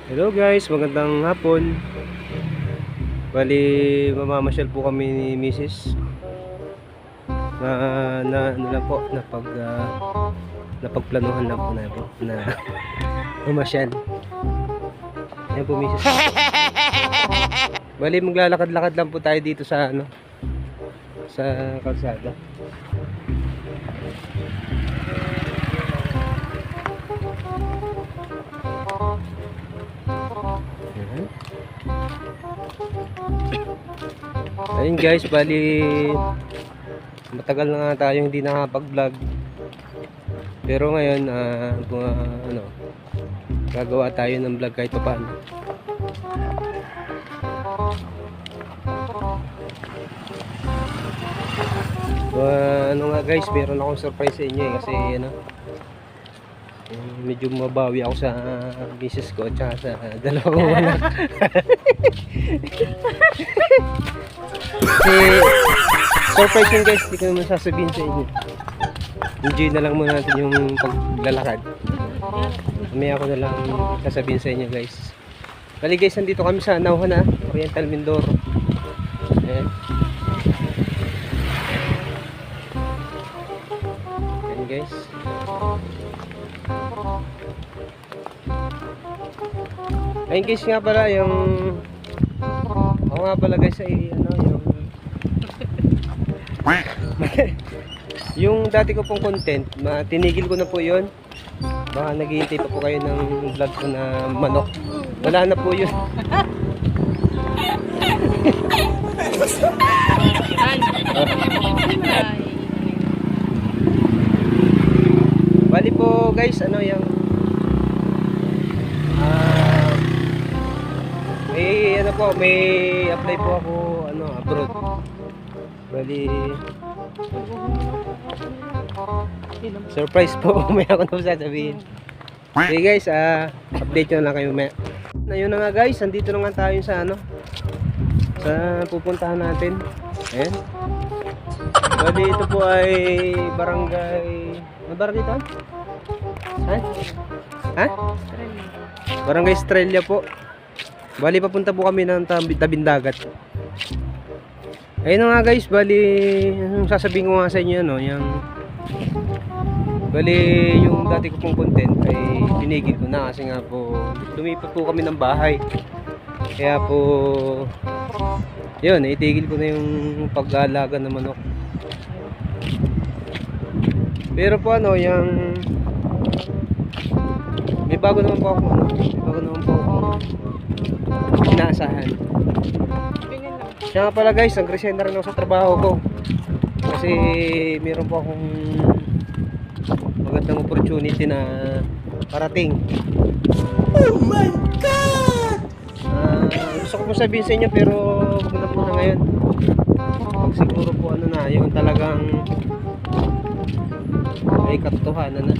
Hello guys, magandang hapon. Bali, mamamasyal po kami ni Mrs. Ano lang po, napagplanuhan lang po na mamasyal. Ayan po Mrs. Bali, maglalakad-lakad lang po tayo dito sa sa kalsada. Ayun guys, bali matagal na nga tayo hindi nakapag-vlog. Pero ngayon gagawa tayo ng vlog kahit paano. Ano nga guys, meron akong surprise sa inyo kasi medyo mabawi ako sa misis ko at sa dalawang anak. Kasi surprise yun guys, hindi ko naman sasabihin sa inyo. Enjoy na lang muna natin yung paglalakad. Mamaya ako na lang sasabihin sa inyo guys. Bali guys, nandito kami sa Nauhan Oriental Mindoro. Ayan. Ayan guys. Ayun guys nga pala yung ako nga pala guys ay yung dati ko pong content, tinigil ko na po yun. Baka naghihintay pa po kayo ng vlog ko na manok. Wala na po yun. Bali po guys, may apply po ako abroad. Bali surprise po, may ako na sasabihin. Okay guys, update nyo lang kayo mamaya. Ayun na nga guys, andito na nga tayo sa sa pupuntahan natin. Ayan. Bali ito po ay barangay, ano barangay ito? Ha? Barangay Estrella po. Bali papunta po kami ng tabing dagat. Ayun na nga guys, bali sasabihin ko nga sa inyo bali yung dati ko pong content ay tinigil ko na kasi nga po lumipat po kami ng bahay. Kaya po yun, itigil ko na yung pag-aalaga ng manok. Pero po yung may bago naman po ako inaasahan. Siya nga pala guys, nag-resign na rin ako sa trabaho ko kasi meron po akong magandang opportunity na parating. Oh my God! Gusto ko po sabihin sa inyo pero wag na muna ngayon. Pag siguro po yung talagang ay katotohanan na.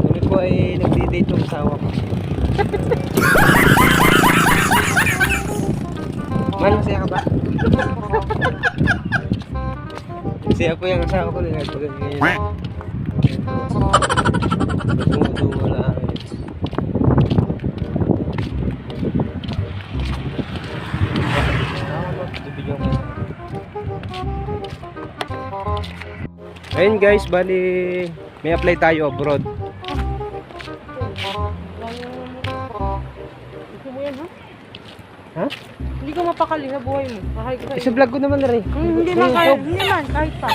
Kami po ay nagdi-date ng asawa ko. Man, masaya ka ba? Masaya po yung asawa ko nila. Tungo-tungo lang. Ayun guys, bali may apply tayo abroad. Ha? Hindi ko mapakali sa buhay mo. Isa vlog ko naman na rin. Hindi man kahit pa.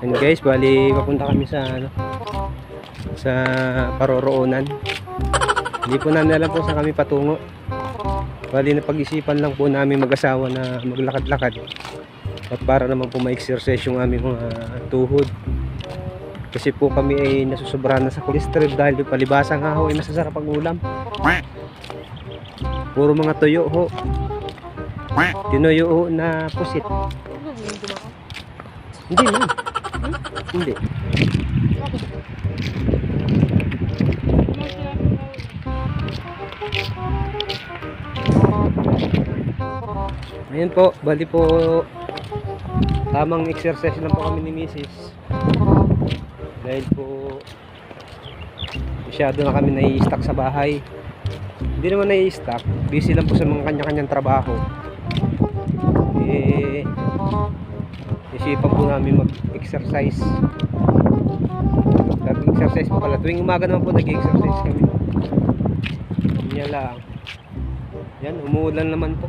And guys, bali papunta kami sa sa paroroonan. Hindi po namin alam po saan kami patungo. Bali napag-isipan lang po namin mag-asawa na maglakad-lakad. At para naman po ma-exercise yung aming mga tuhod. Kasi po kami ay nasusobrahan na sa cholesterol dahil yung palibasang haho ay masasarap ang ulam. Puro mga tuyo ho. Tinuyo ho na pusit. Hindi man. Hindi. Ayun po, bali po Tamang exercise lang po kami ni Mrs. Dahil po masyado na kami nai-stuck sa bahay. Hindi naman nai-stuck, busy lang po sa mga kanya-kanyang trabaho. Isipan po namin mag-exercise. Nag-exercise po pala. Tuwing umaga naman po nag-exercise kami. Yan lang. Yan, umuulan naman po.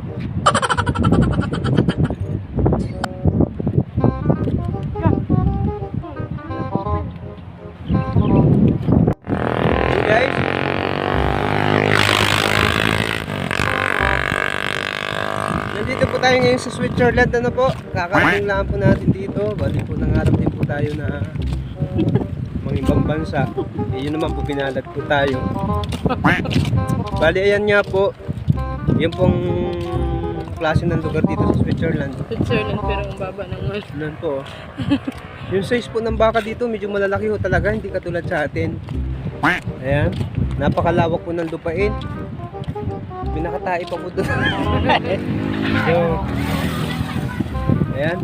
So guys, nandito po tayo ngayon sa Switzerland. Ano po? Kakarating lang po natin dito. Bali po nangarap din po tayo na mga ibang bansa. Yun naman po pinalad po tayo. Bali ayan nga po. Yan pong klase ng lugar dito sa Switzerland. Switzerland pero ang baba ng Yan po. Yung size po ng baka dito medyo malalaki ho talaga. Hindi katulad sa atin. Ayan. Napakalawak po ng lupain. May nakatae pa po doon. So, ayan.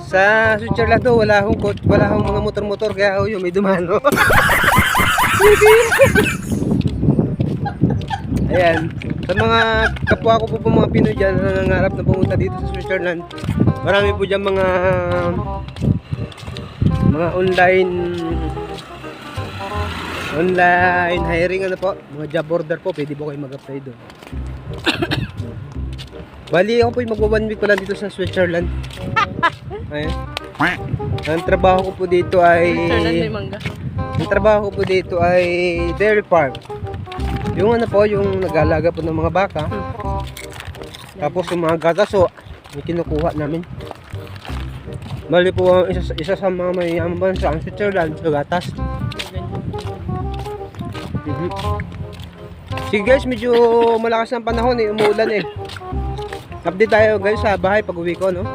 Sa Switzerland ho, wala hong mga motor-motor kaya ho yun, may dumano. Ayan. Sa mga kapwa ko po mga Pinoy dyan na nangangarap na pumunta dito sa Switzerland, marami po dyan mga online hiring ano po, mga job order po, pwede po kayo mag-apply doon. Bali ako po yung magwa 1 week ko lang dito sa Switzerland. Ayan. Ang trabaho ko po dito ay Switzerland may mangga. ang trabaho ko po dito ay dairy farm. Yung ano po, yung nag-aalaga po ng mga baka. Tapos yung mga gataso, yung kinukuha namin. Bali po ang isa sa mga mayayamang bansa ang Switzerland sa gatas. Sige guys, medyo malakas ng panahon eh, umuulan eh. Update tayo guys sa bahay pag uwi ko, no?